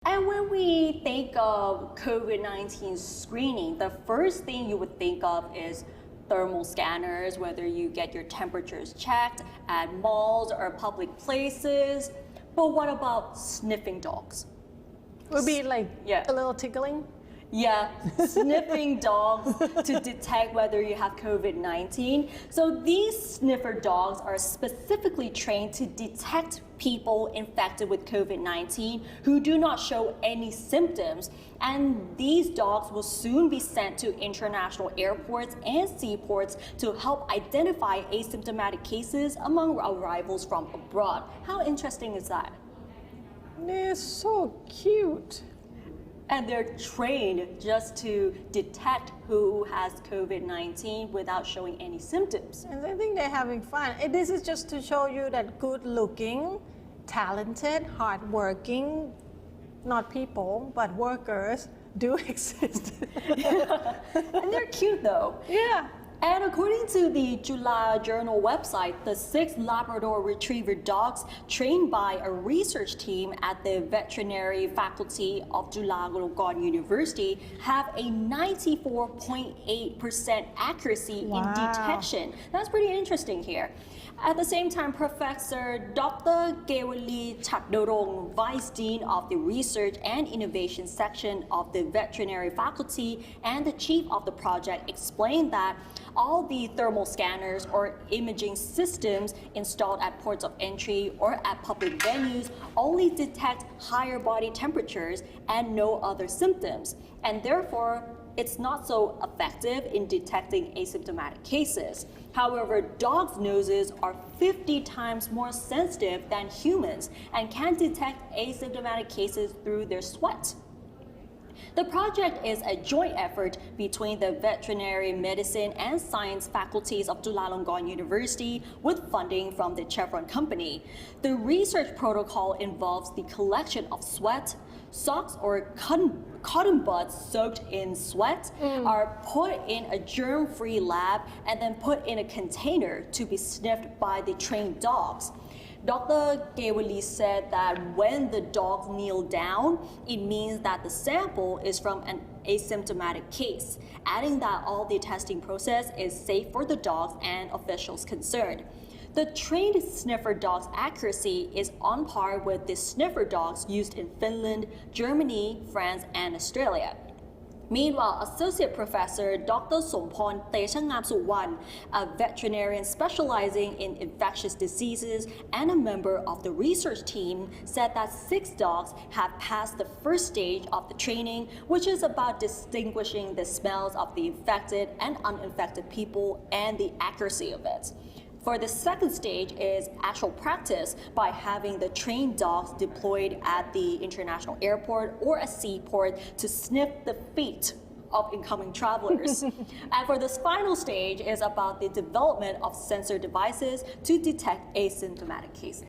And when we think of COVID-19 screening, the first thing you would think of is thermal scanners, whether you get your temperatures checked at malls or public places. But what about sniffing dogs? Would be like Yeah. a little tickling. Yeah, sniffing dogs to detect whether you have COVID-19. So these sniffer dogs are specifically trained to detect people infected with COVID-19 who do not show any symptoms. And these dogs will soon be sent to international airports and seaports to help identify asymptomatic cases among arrivals from abroad. How interesting is that? They're so cute. And they're trained just to detect who has COVID-19 without showing any symptoms. And I think they're having fun. And this is just to show you that good looking, talented, hardworking, not people, but workers do exist. And they're cute though. Yeah. And according to the July Journal website, the 6 Labrador Retriever dogs trained by a research team at the veterinary faculty of Chulalongkorn University have a 94.8% accuracy in detection. That's pretty interesting here. At the same time, Professor Dr. Gewali Chakdorong, Vice Dean of the Research and Innovation section of the veterinary faculty and the chief of the project, explained that all the thermal scanners or imaging systems installed at ports of entry or at public venues only detect higher body temperatures and no other symptoms, and therefore it's not so effective in detecting asymptomatic cases. However, dogs' noses are 50 times more sensitive than humans and can detect asymptomatic cases through their sweat. The project is a joint effort between the veterinary medicine and science faculties of Chulalongkorn University with funding from the Chevron company. The research protocol involves the collection of sweat. Socks or cotton buds soaked in sweat are put in a germ-free lab and then put in a container to be sniffed by the trained dogs. Dr. Gewali said that when the dogs kneel down, it means that the sample is from an asymptomatic case, adding that all the testing process is safe for the dogs and officials concerned. The trained sniffer dog's accuracy is on par with the sniffer dogs used in Finland, Germany, France, and Australia. Meanwhile, Associate Professor Dr. Somporn Techangam-Suwan, a veterinarian specializing in infectious diseases and a member of the research team, said that 6 dogs have passed the first stage of the training, which is about distinguishing the smells of the infected and uninfected people and the accuracy of it. For the second stage is actual practice by having the trained dogs deployed at the international airport or a seaport to sniff the feet of incoming travelers. And for this final stage is about the development of sensor devices to detect asymptomatic cases.